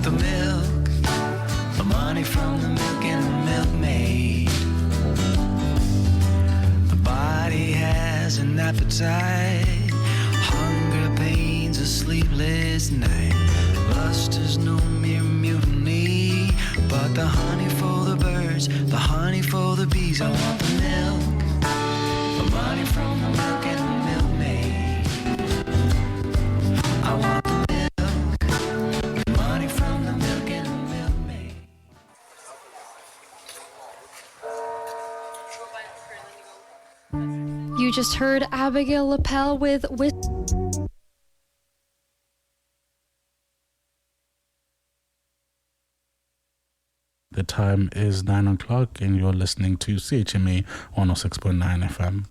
want the milk, the money from the milk and the milkmaid. The body has an appetite, hunger, pains, a sleepless night. Lust is no mere mutiny, but the honey for the birds, the honey for the bees. I want the milk, the money from the milk and the milkmaid. I want the milk, the money from the milk and the milkmaid. You just heard Abigail Lapel with The time is 9 o'clock and you're listening to CHMA 106.9 FM.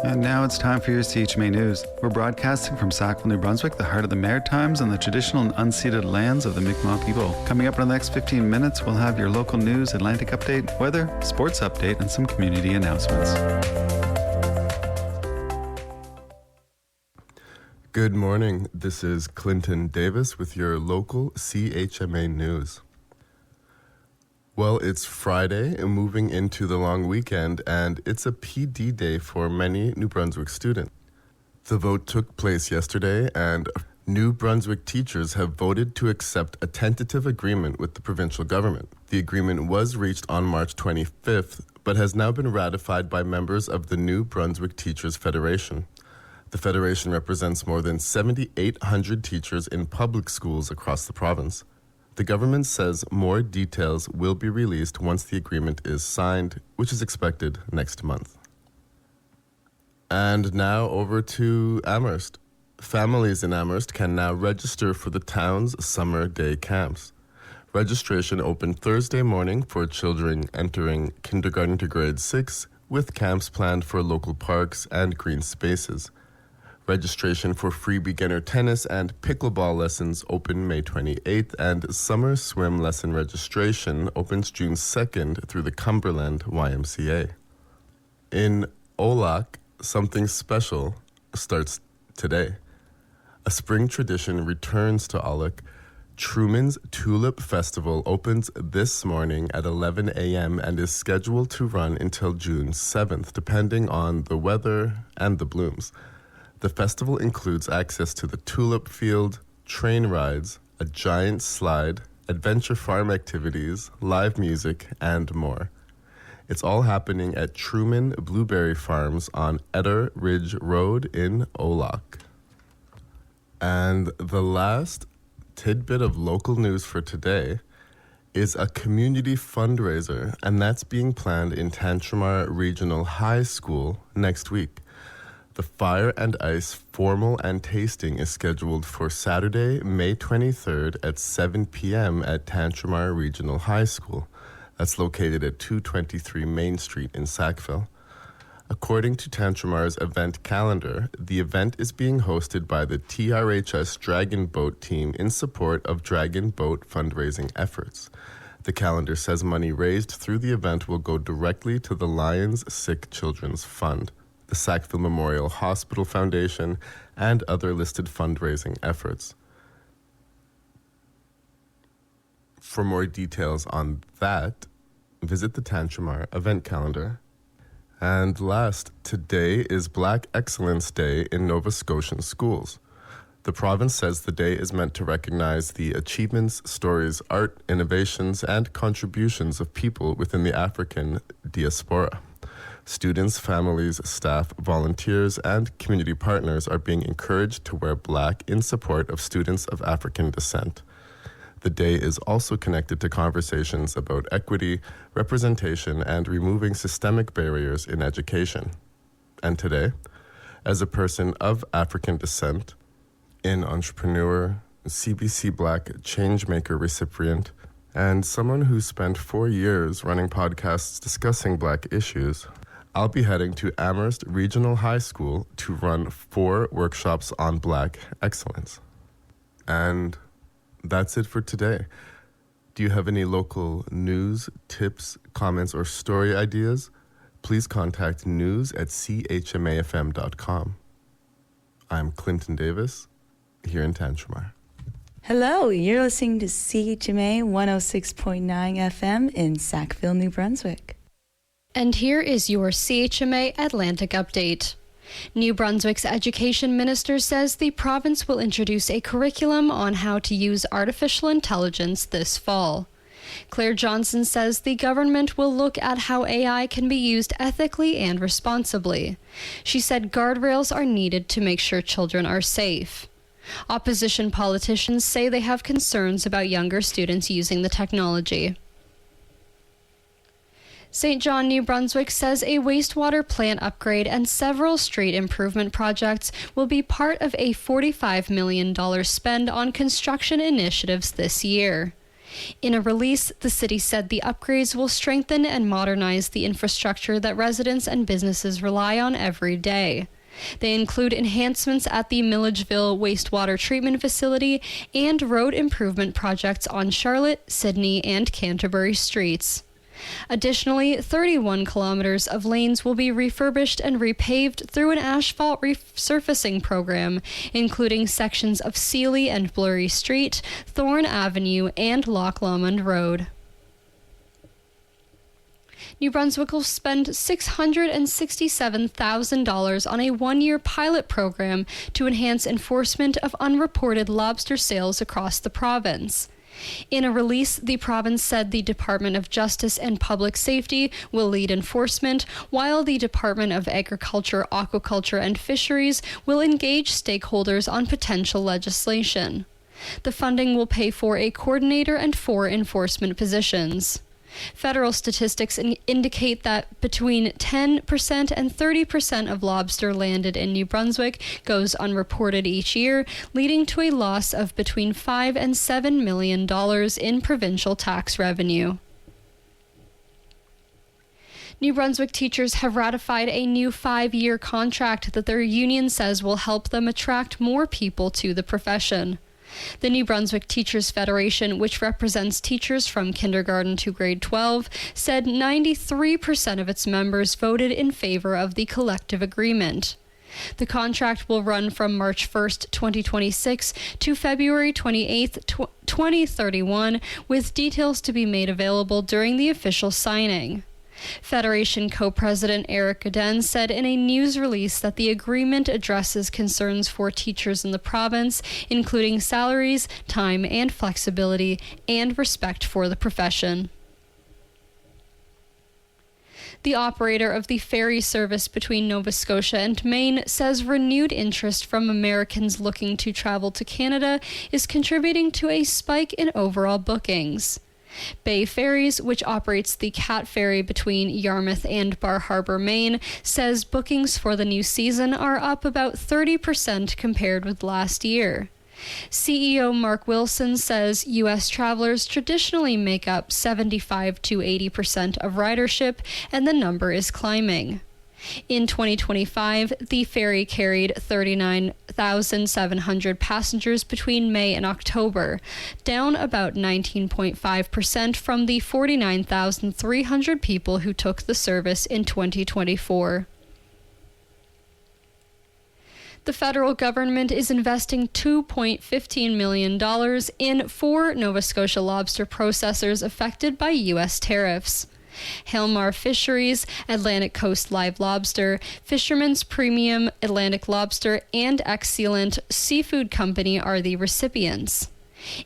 And now it's time for your CHMA News. We're broadcasting from Sackville, New Brunswick, the heart of the Maritimes and the traditional and unceded lands of the Mi'kmaq people. Coming up in the next 15 minutes, we'll have your local news, Atlantic update, weather, sports update, and some community announcements. Good morning. This is Clinton Davis with your local CHMA News. Well, it's Friday and moving into the long weekend, and it's a PD day for many New Brunswick students. The vote took place yesterday, and New Brunswick teachers have voted to accept a tentative agreement with the provincial government. The agreement was reached on March 25th, but has now been ratified by members of the New Brunswick Teachers Federation. The Federation represents more than 7,800 teachers in public schools across the province. The government says more details will be released once the agreement is signed, which is expected next month. And now over to Amherst. Families in Amherst can now register for the town's summer day camps. Registration opened Thursday morning for children entering kindergarten to grade 6, with camps planned for local parks and green spaces. Registration for free beginner tennis and pickleball lessons open May 28th, and summer swim lesson registration opens June 2nd through the Cumberland YMCA. In Olac, something special starts today. A spring tradition returns to Olac. Truman's Tulip Festival opens this morning at 11 a.m. and is scheduled to run until June 7th, depending on the weather and the blooms. The festival includes access to the tulip field, train rides, a giant slide, adventure farm activities, live music, and more. It's all happening at Truman Blueberry Farms on Eder Ridge Road in Olac. And the last tidbit of local news for today is a community fundraiser, and that's being planned in Tantramar Regional High School next week. The Fire and Ice formal and tasting is scheduled for Saturday, May 23rd at 7 p.m. at Tantramar Regional High School. That's located at 223 Main Street in Sackville. According to Tantramar's event calendar, the event is being hosted by the TRHS Dragon Boat team in support of Dragon Boat fundraising efforts. The calendar says money raised through the event will go directly to the Lions Sick Children's Fund, the Sackville Memorial Hospital Foundation, and other listed fundraising efforts. For more details on that, visit the Tantramar event calendar. And last, today is Black Excellence Day in Nova Scotian schools. The province says the day is meant to recognize the achievements, stories, art, innovations, and contributions of people within the African diaspora. Students, families, staff, volunteers, and community partners are being encouraged to wear black in support of students of African descent. The day is also connected to conversations about equity, representation, and removing systemic barriers in education. And today, as a person of African descent, an entrepreneur, CBC Black Changemaker recipient, and someone who spent 4 years running podcasts discussing Black issues, I'll be heading to Amherst Regional High School to run 4 workshops on Black excellence. And that's it for today. Do you have any local news, tips, comments, or story ideas? Please contact news@chmafm.com. I'm Clinton Davis, here in Tantramar. Hello, you're listening to CHMA 106.9 FM in Sackville, New Brunswick. And here is your CHMA Atlantic update. New Brunswick's education minister says the province will introduce a curriculum on how to use artificial intelligence this fall. Claire Johnson says the government will look at how AI can be used ethically and responsibly. She said guardrails are needed to make sure children are safe. Opposition politicians say they have concerns about younger students using the technology. St. John, New Brunswick says a wastewater plant upgrade and several street improvement projects will be part of a $45 million spend on construction initiatives this year. In a release, the city said the upgrades will strengthen and modernize the infrastructure that residents and businesses rely on every day. They include enhancements at the Milledgeville Wastewater Treatment Facility and road improvement projects on Charlotte, Sydney, and Canterbury streets. Additionally, 31 kilometers of lanes will be refurbished and repaved through an asphalt resurfacing program, including sections of Sealy and Blurry Street, Thorne Avenue, and Loch Lomond Road. New Brunswick will spend $667,000 on a one-year pilot program to enhance enforcement of unreported lobster sales across the province. In a release, the province said the Department of Justice and Public Safety will lead enforcement, while the Department of Agriculture, Aquaculture, and Fisheries will engage stakeholders on potential legislation. The funding will pay for a coordinator and 4 enforcement positions. Federal statistics indicate that between 10% and 30% of lobster landed in New Brunswick goes unreported each year, leading to a loss of between $5 and $7 million in provincial tax revenue. New Brunswick teachers have ratified a new 5-year contract that their union says will help them attract more people to the profession. The New Brunswick Teachers Federation, which represents teachers from kindergarten to grade 12, said 93% of its members voted in favor of the collective agreement. The contract will run from March 1st, 2026 to February 28th, 2031, with details to be made available during the official signing. Federation co-president Eric Godin said in a news release that the agreement addresses concerns for teachers in the province, including salaries, time and flexibility, and respect for the profession. The operator of the ferry service between Nova Scotia and Maine says renewed interest from Americans looking to travel to Canada is contributing to a spike in overall bookings. Bay Ferries, which operates the Cat Ferry between Yarmouth and Bar Harbor, Maine, says bookings for the new season are up about 30% compared with last year. CEO Mark Wilson says U.S. travelers traditionally make up 75 to 80% of ridership, and the number is climbing. In 2025, the ferry carried 39,700 passengers between May and October, down about 19.5% from the 49,300 people who took the service in 2024. The federal government is investing $2.15 million in 4 Nova Scotia lobster processors affected by U.S. tariffs. Halmar Fisheries, Atlantic Coast Live Lobster, Fisherman's Premium Atlantic Lobster, and Excellent Seafood Company are the recipients.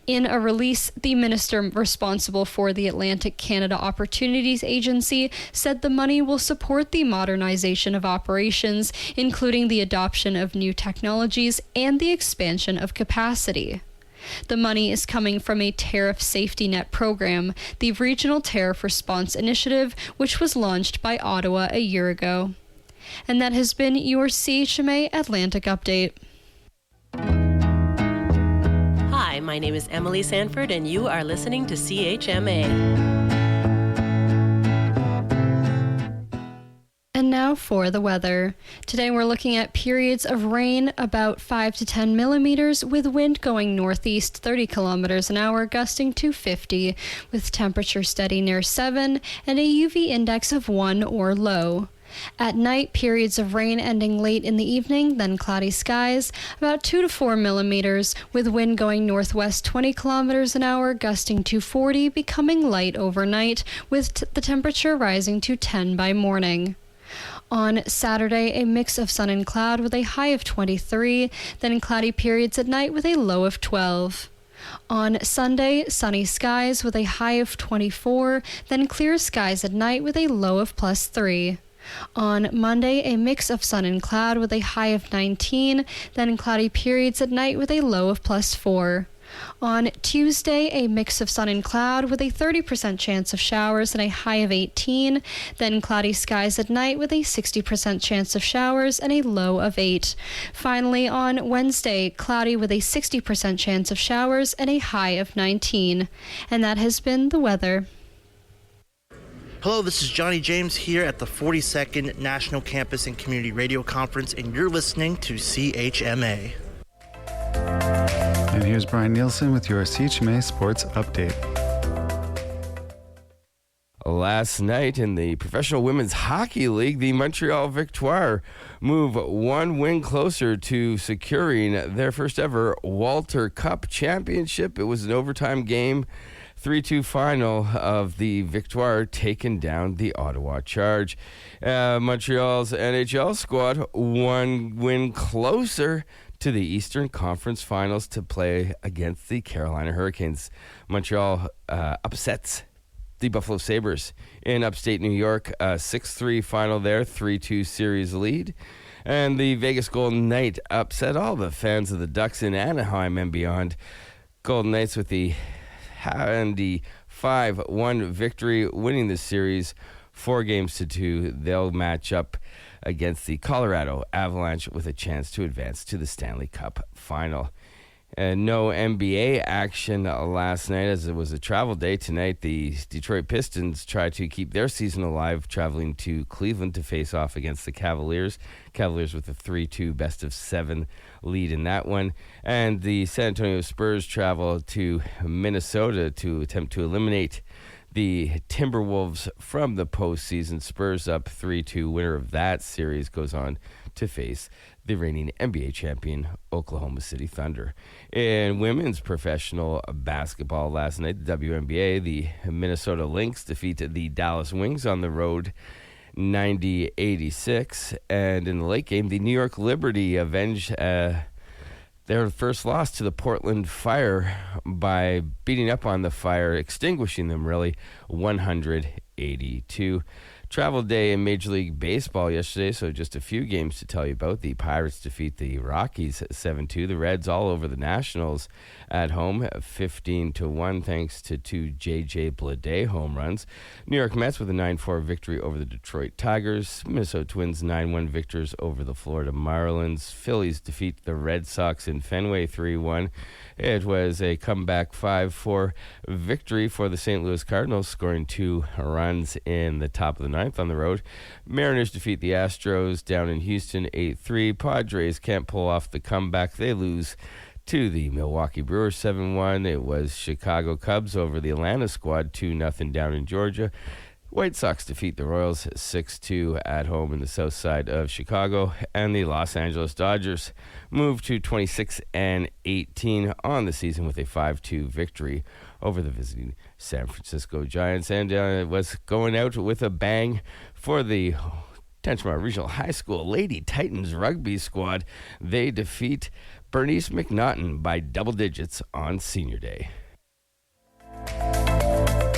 In a release, the minister responsible for the Atlantic Canada Opportunities Agency said the money will support the modernization of operations, including the adoption of new technologies and the expansion of capacity. The money is coming from a tariff safety net program, the Regional Tariff Response Initiative, which was launched by Ottawa a year ago. And that has been your CHMA Atlantic Update. Hi, my name is Emily Sanford, and you are listening to CHMA. And now for the weather. Today we're looking at periods of rain, about 5 to 10 millimeters, with wind going northeast 30 kilometers an hour, gusting to 50, with temperature steady near 7 and a UV index of 1 or low. At night, periods of rain ending late in the evening, then cloudy skies, about 2 to 4 millimeters, with wind going northwest 20 kilometers an hour, gusting to 40, becoming light overnight, with the temperature rising to 10 by morning. On Saturday, a mix of sun and cloud with a high of 23, then cloudy periods at night with a low of 12. On Sunday, sunny skies with a high of 24, then clear skies at night with a low of +3. On Monday, a mix of sun and cloud with a high of 19, then cloudy periods at night with a low of +4. On Tuesday, a mix of sun and cloud with a 30% chance of showers and a high of 18, then cloudy skies at night with a 60% chance of showers and a low of 8. Finally, on Wednesday, cloudy with a 60% chance of showers and a high of 19. And that has been the weather. Hello, this is Johnny James here at the 42nd National Campus and Community Radio Conference, and you're listening to CHMA. And here's Brian Nielsen with your CHMA Sports Update. Last night in the Professional Women's Hockey League, the Montreal Victoire move one win closer to securing their first ever Walter Cup championship. It was an overtime game. 3-2 final of the Victoire taking down the Ottawa Charge. Montreal's NHL squad one win closer to the Eastern Conference Finals to play against the Carolina Hurricanes. Montreal upsets the Buffalo Sabres in upstate New York. 6-3 final there, 3-2 series lead. And the Vegas Golden Knights upset all the fans of the Ducks in Anaheim and beyond. Golden Knights with the handy 5-1 victory, winning the series 4-2. They'll match up against the Colorado Avalanche with a chance to advance to the Stanley Cup final. No NBA action last night as it was a travel day. Tonight, the Detroit Pistons try to keep their season alive, traveling to Cleveland to face off against the Cavaliers. Cavaliers with a 3-2 best-of-7 lead in that one. And the San Antonio Spurs travel to Minnesota to attempt to eliminate the Timberwolves from the postseason. Spurs up 3-2. Winner of that series goes on to face the reigning NBA champion Oklahoma City Thunder. In women's professional basketball last night, the WNBA, the Minnesota Lynx defeated the Dallas Wings on the road 90-86. And in the late game, the New York Liberty avenged their first loss to the Portland Fire by beating up on the Fire, extinguishing them really, 182. Travel day in Major League Baseball yesterday, so just a few games to tell you about. The Pirates defeat the Rockies 7-2. The Reds all over the Nationals at home, 15-1, thanks to 2 J.J. Bleday home runs. New York Mets with a 9-4 victory over the Detroit Tigers. Minnesota Twins 9-1 victors over the Florida Marlins. Phillies defeat the Red Sox in Fenway 3-1. It was a comeback 5-4 victory for the St. Louis Cardinals, scoring 2 runs in the top of the ninth on the road. Mariners defeat the Astros down in Houston 8-3. Padres can't pull off the comeback. They lose to the Milwaukee Brewers 7-1. It was Chicago Cubs over the Atlanta squad 2-0 down in Georgia. White Sox defeat the Royals 6-2 at home in the south side of Chicago. And the Los Angeles Dodgers move to 26-18 on the season with a 5-2 victory over the visiting San Francisco Giants. And it was going out with a bang for the Tenshamar Regional High School Lady Titans rugby squad. They defeat Bernice McNaughton by double digits on Senior Day.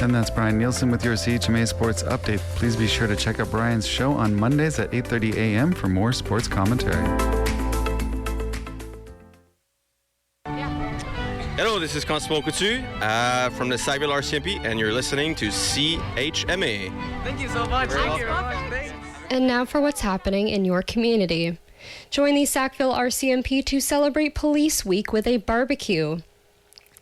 And that's Brian Nielsen with your CHMA Sports Update. Please be sure to check out Brian's show on Mondays at 8:30 a.m. for more sports commentary. Hello, this is Constable Coutu from the Sackville RCMP, and you're listening to CHMA. Thank you so much. And now for what's happening in your community. Join the Sackville RCMP to celebrate Police Week with a barbecue.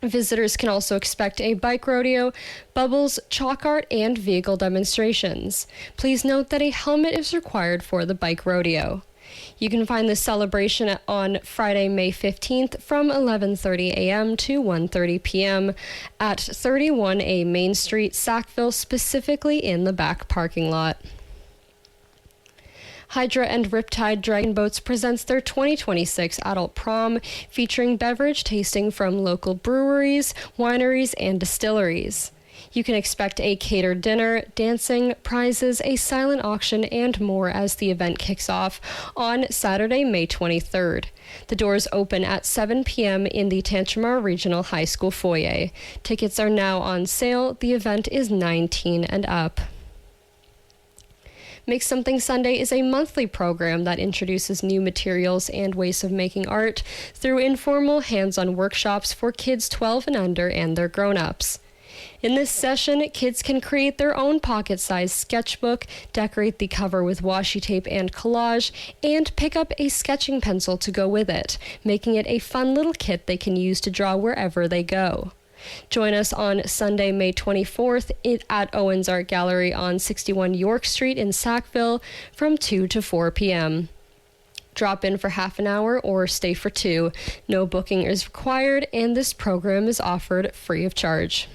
Visitors can also expect a bike rodeo, bubbles, chalk art, and vehicle demonstrations. Please note that a helmet is required for the bike rodeo. You can find the celebration on Friday, May 15th from 11:30 a.m. to 1:30 p.m. at 31A Main Street, Sackville, specifically in the back parking lot. Hydra and Riptide Dragon Boats presents their 2026 Adult Prom, featuring beverage tasting from local breweries, wineries, and distilleries. You can expect a catered dinner, dancing, prizes, a silent auction, and more as the event kicks off on Saturday, May 23rd. The doors open at 7 p.m. in the Tantramar Regional High School foyer. Tickets are now on sale. The event is 19 and up. Make Something Sunday is a monthly program that introduces new materials and ways of making art through informal hands-on workshops for kids 12 and under and their grown-ups. In this session, kids can create their own pocket-sized sketchbook, decorate the cover with washi tape and collage, and pick up a sketching pencil to go with it, making it a fun little kit they can use to draw wherever they go. Join us on Sunday, May 24th at Owens Art Gallery on 61 York Street in Sackville from 2 to 4 p.m. Drop in for half an hour or stay for 2. No booking is required, and this program is offered free of charge.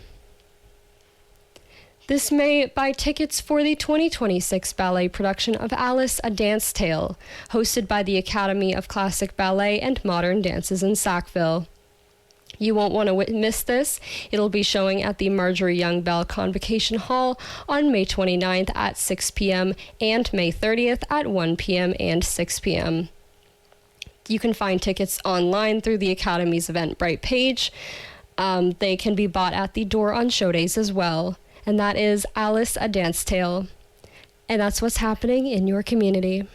This May, buy tickets for the 2026 ballet production of Alice, A Dance Tale, hosted by the Academy of Classic Ballet and Modern Dances in Sackville. You won't want to miss this. It'll be showing at the Marjorie Young Bell Convocation Hall on May 29th at 6 p.m. and May 30th at 1 p.m. and 6 p.m. You can find tickets online through the Academy's Eventbrite page. They can be bought at the door on show days as well. And that is Alice, A Dance Tale. And that's what's happening in your community.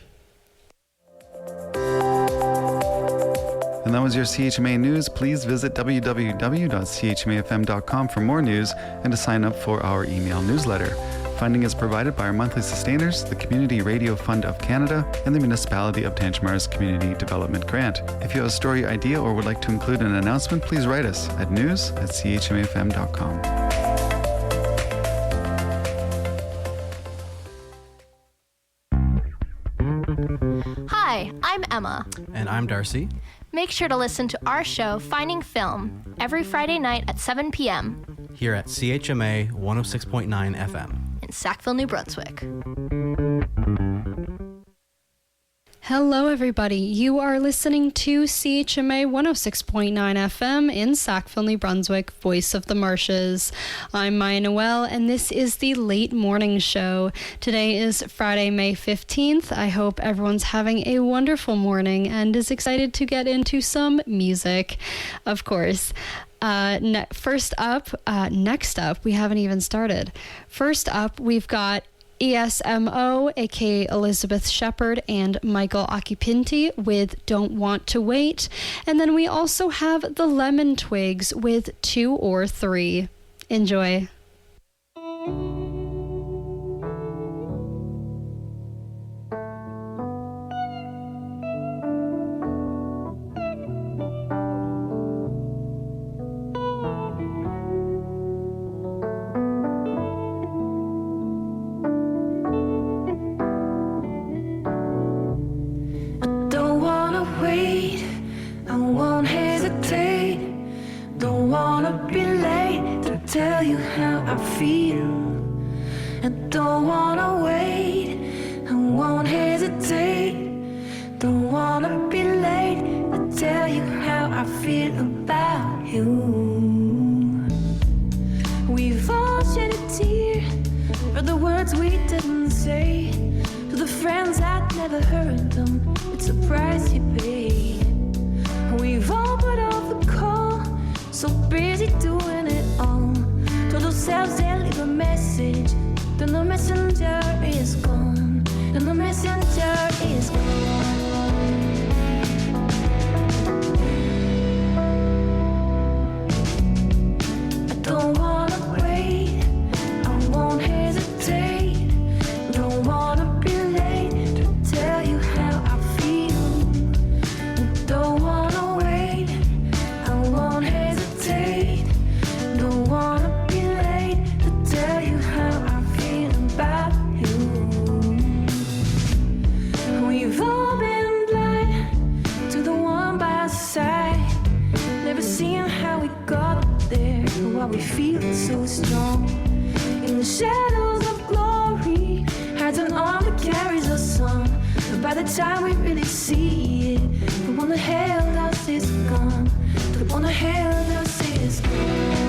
And that was your CHMA News. Please visit www.chmafm.com for more news and to sign up for our email newsletter. Funding is provided by our monthly sustainers, the Community Radio Fund of Canada, and the Municipality of Tantramar's Community Development Grant. If you have a story idea or would like to include an announcement, please write us at news@chmafm.com. Hi, I'm Emma. And I'm Darcy. Make sure to listen to our show, Finding Film, every Friday night at 7 p.m. here at CHMA 106.9 FM in Sackville, New Brunswick. Hello, everybody. You are listening to CHMA 106.9 FM in Sackville, New Brunswick, Voice of the Marshes. I'm Maya Noel, and this is the Late Morning Show. Today is Friday, May 15th. I hope everyone's having a wonderful morning and is excited to get into some music, of course. Next up, we haven't even started. First up, we've got ESMO, aka Elizabeth Shepard, and Michael Occhipinti with Don't Want to Wait. And then we also have the Lemon Twigs with 2 or 3. Enjoy. Tell you how I feel. I don't wanna wait. I won't hesitate. Don't wanna be late to tell you how I feel about you. We've all shed a tear for the words we didn't say, to the friends that never heard them. It's a price you pay. We've all put off the call, so busy doing it all. Told ourselves they'll leave a message, then the messenger is gone. Then the messenger is gone. I don't wanna wait, I won't hesitate. Don't wanna be late to tell you how I feel. I don't wanna wait, I won't hesitate. Don't wanna tell you how I feel about you. We've all been blind to the one by our side, never seeing how we got there, why we feel so strong. In the shadows of glory hides an arm that carries us on, a by the time we really see it, the one that held us is gone. The one that held us is gone.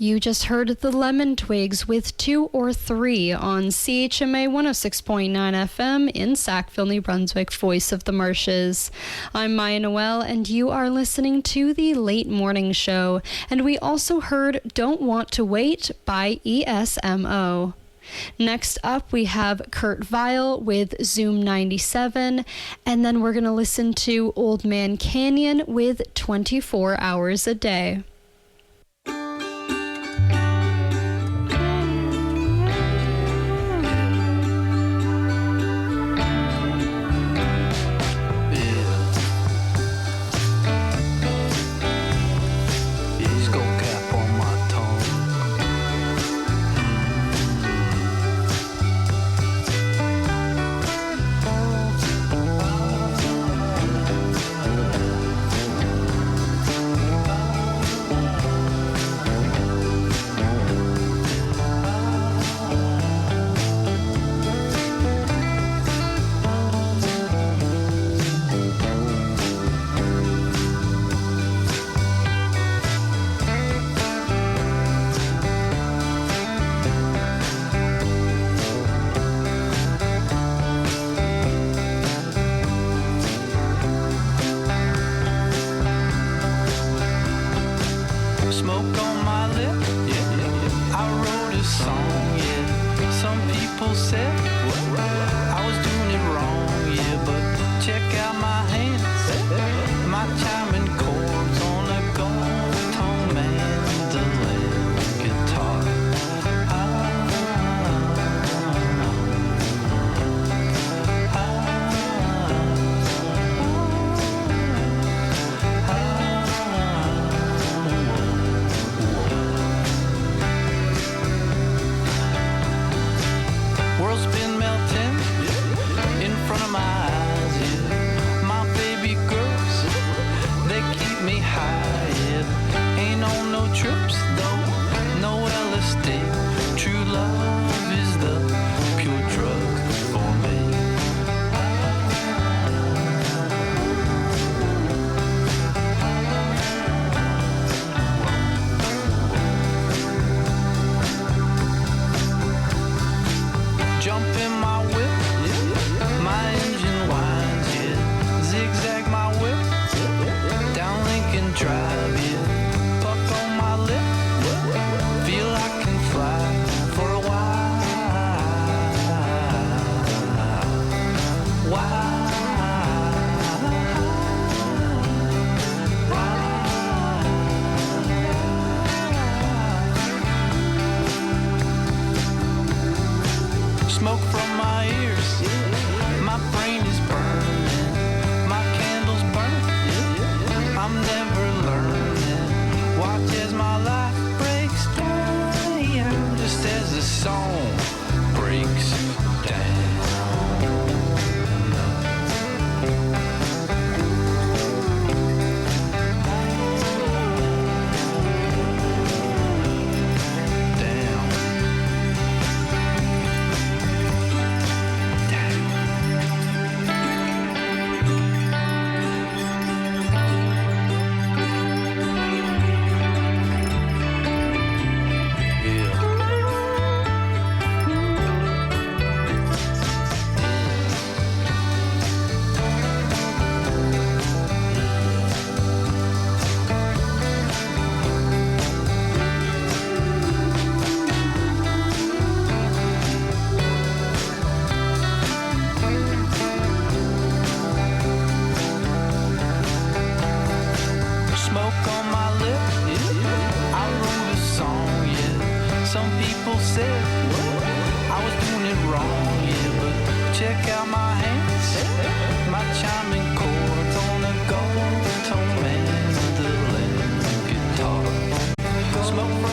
You just heard the Lemon Twigs with 2 or 3 on CHMA 106.9 FM in Sackville, New Brunswick, Voice of the Marshes. I'm Maya Noel, and you are listening to the Late Morning Show. And we also heard Don't Want to Wait by ESMO. Next up, we have Kurt Vile with Zoom 97, and then we're going to listen to Old Man Canyon with 24 Hours a Day.